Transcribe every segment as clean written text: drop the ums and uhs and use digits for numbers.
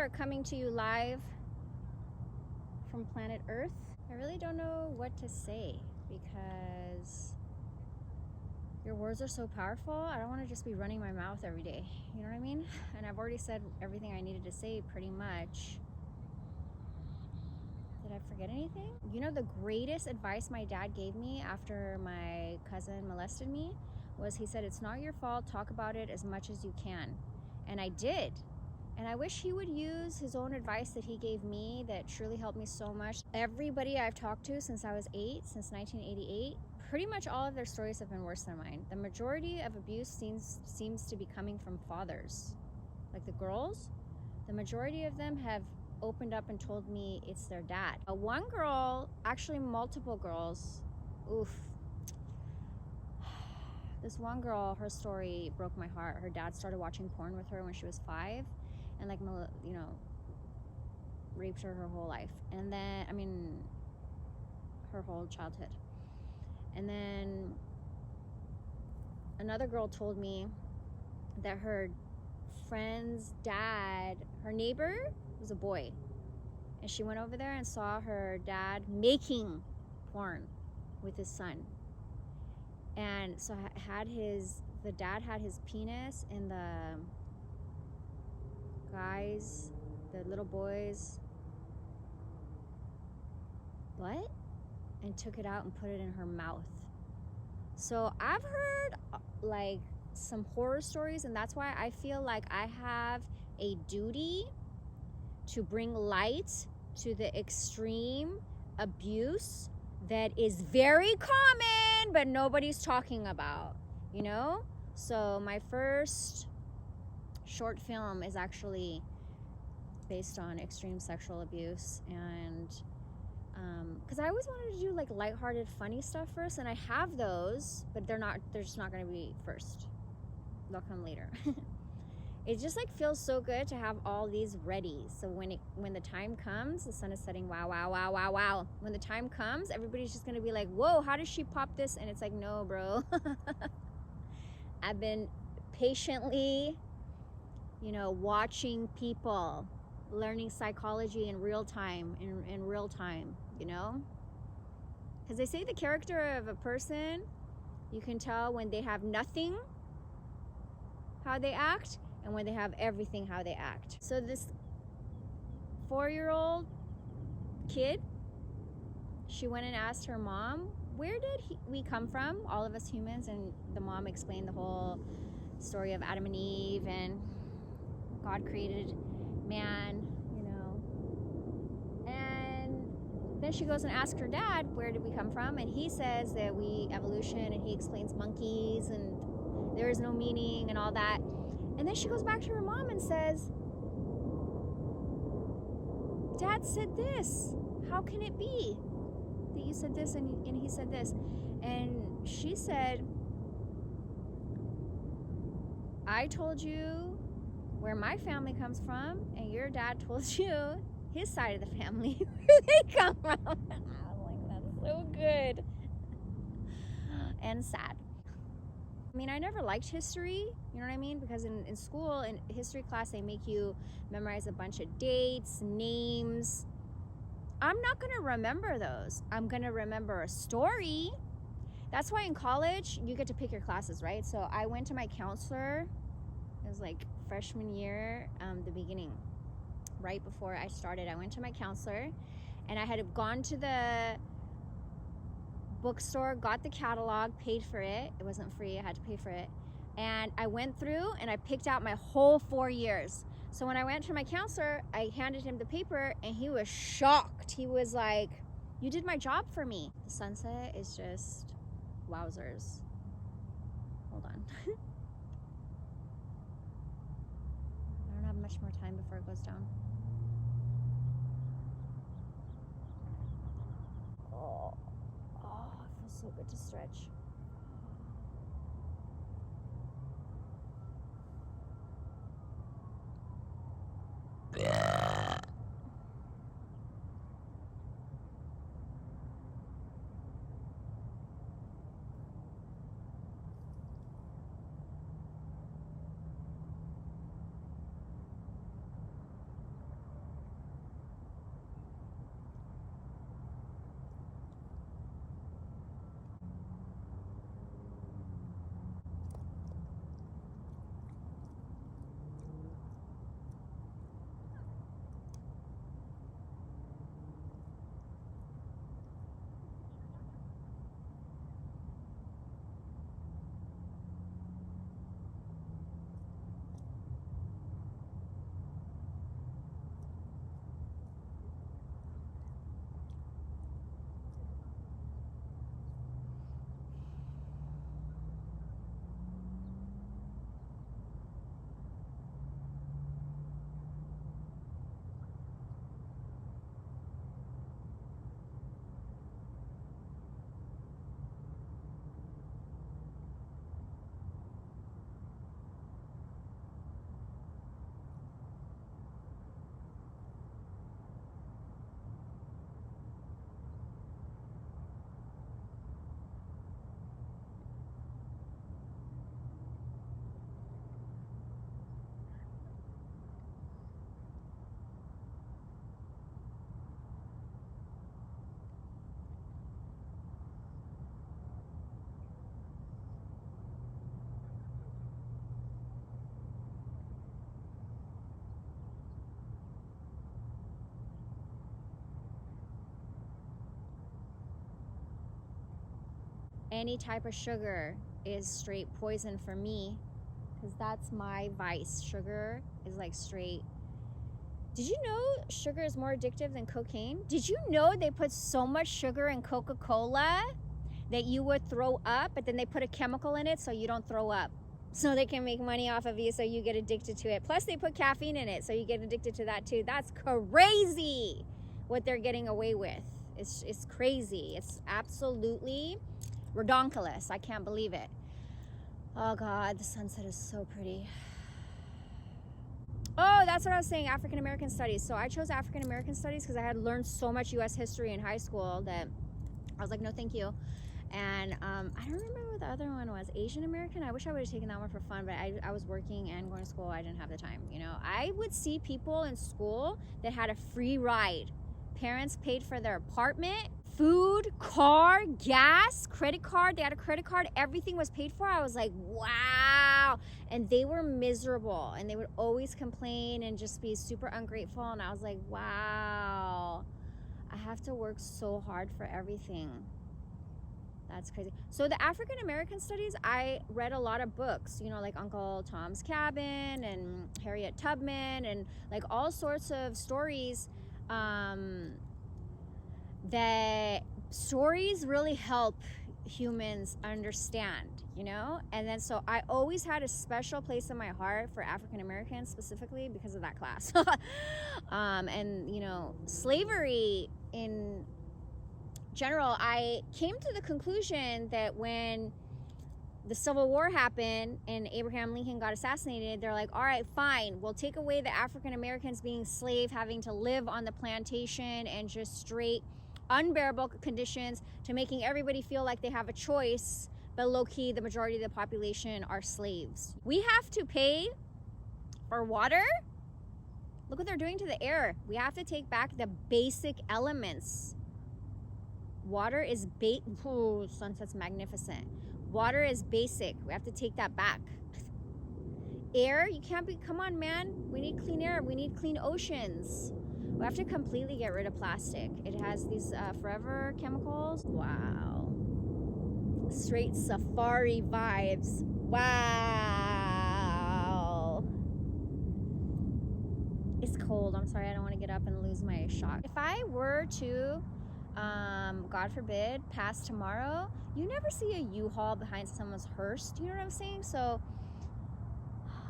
are coming to you live from planet Earth. I really don't know what to say because your words are so powerful. I don't want to just be running my mouth every day. You know what I mean? And I've already said everything I needed to say pretty much. Did I forget anything? You know, the greatest advice my dad gave me after my cousin molested me was he said, it's not your fault. Talk about it as much as you can. And I did. And I wish he would use his own advice that he gave me that truly helped me so much. Everybody I've talked to since I was 8, since 1988, pretty much all of their stories have been worse than mine. The majority of abuse seems to be coming from fathers. Like the girls, the majority of them have opened up and told me it's their dad. One girl, actually multiple girls, oof. This one girl, her story broke my heart. Her dad started watching porn with her when she was 5 and like, you know, raped her whole life. And then, I mean, her whole childhood. And then another girl told me that her friend's dad, her neighbor was a boy. And she went over there and saw her dad making porn with his son. And so the dad had his penis in the guys, the little boys' butt and took it out and put it in her mouth. So I've heard like some horror stories, and that's why I feel like I have a duty to bring light to the extreme abuse that is very common but nobody's talking about, you know? So my first short film is actually based on extreme sexual abuse, and because I always wanted to do like lighthearted funny stuff first, and I have those, but they're just not going to be first. They'll come later. It just like feels so good to have all these ready, so when the time comes, the sun is setting, wow, wow, wow, wow, wow, when the time comes, everybody's just going to be like, whoa, how does she pop this? And it's like, no, bro. I've been patiently, you know, watching people, learning psychology in real time, you know? Because they say the character of a person, you can tell when they have nothing, how they act, and when they have everything, how they act. So this 4-year-old kid, she went and asked her mom, where did we come from, all of us humans? And the mom explained the whole story of Adam and Eve, and God created man, you know. And then she goes and asks her dad, where did we come from? And he says that evolution, and he explains monkeys, and there is no meaning and all that. And then she goes back to her mom and says, Dad said this. How can it be that you said this and he said this? And she said, I told you where my family comes from, and your dad told you his side of the family, where they come from. I was like, that's so good. And sad. I mean, I never liked history, you know what I mean? Because in school, in history class, they make you memorize a bunch of dates, names. I'm not gonna remember those. I'm gonna remember a story. That's why in college, you get to pick your classes, right? So I went to my counselor, it was like freshman year, the beginning, right before I started, I went to my counselor, and I had gone to the bookstore, got the catalog, paid for it. It wasn't free, I had to pay for it. And I went through and I picked out my whole 4 years. So when I went to my counselor, I handed him the paper and he was shocked. He was like, you did my job for me. The sunset is just wowzers. Hold on. I don't have much more time before it goes down. Oh, it feels so good to stretch. Any type of sugar is straight poison for me, because that's my vice. Sugar is like straight. Did you know sugar is more addictive than cocaine? Did you know they put so much sugar in Coca-Cola that you would throw up, but then they put a chemical in it so you don't throw up, so they can make money off of you, so you get addicted to it. Plus they put caffeine in it, so you get addicted to that too. That's crazy what they're getting away with. It's crazy. It's absolutely redonkulous. I can't believe it. Oh God, the sunset is so pretty. Oh, that's what I was saying, African American studies. So I chose African American studies because I had learned so much US history in high school that I was like, no thank you. And I don't remember what the other one was. Asian American. I wish I would have taken that one for fun, but I was working and going to school. I didn't have the time, you know. I would see people in school that had a free ride. Parents paid for their apartment, food, car, gas, credit card. They had a credit card. Everything was paid for. I was like, wow. And they were miserable, and they would always complain and just be super ungrateful. And I was like, wow, I have to work so hard for everything. That's crazy. So the African American studies, I read a lot of books, you know, like Uncle Tom's Cabin and Harriet Tubman and like all sorts of stories. That stories really help humans understand, you know? And then so I always had a special place in my heart for African Americans, specifically because of that class. And, you know, slavery in general, I came to the conclusion that when the Civil War happened and Abraham Lincoln got assassinated, they're like, all right, fine, we'll take away the African Americans being slave, having to live on the plantation and just straight unbearable conditions, to making everybody feel like they have a choice, but low-key the majority of the population are slaves. We have to pay for water. Look what they're doing to the air. We have to take back the basic elements. Water is oh, sunset's magnificent. Water is basic. We have to take that back. Air, you can't be, come on, man. We need clean air. We need clean oceans. We have to completely get rid of plastic. It has these forever chemicals. Wow. Straight safari vibes. Wow. It's cold. I'm sorry, I don't want to get up and lose my shot. If I were to, God forbid, pass tomorrow, you never see a U-Haul behind someone's hearse. Do you know what I'm saying? So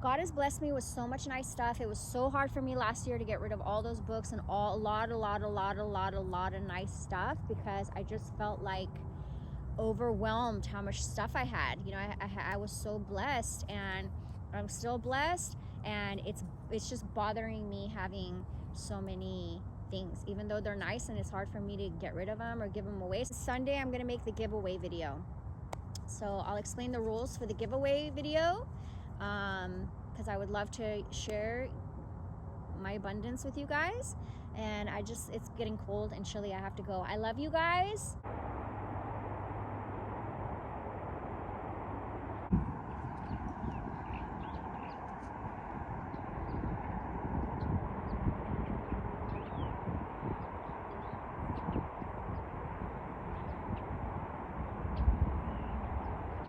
God has blessed me with so much nice stuff. It was so hard for me last year to get rid of all those books and a lot of nice stuff, because I just felt like overwhelmed how much stuff I had. You know, I was so blessed, and I'm still blessed, and it's just bothering me having so many things, even though they're nice, and it's hard for me to get rid of them or give them away. Sunday, I'm gonna make the giveaway video. So I'll explain the rules for the giveaway video, because I would love to share my abundance with you guys. And it's getting cold and chilly. I have to go. I love you guys.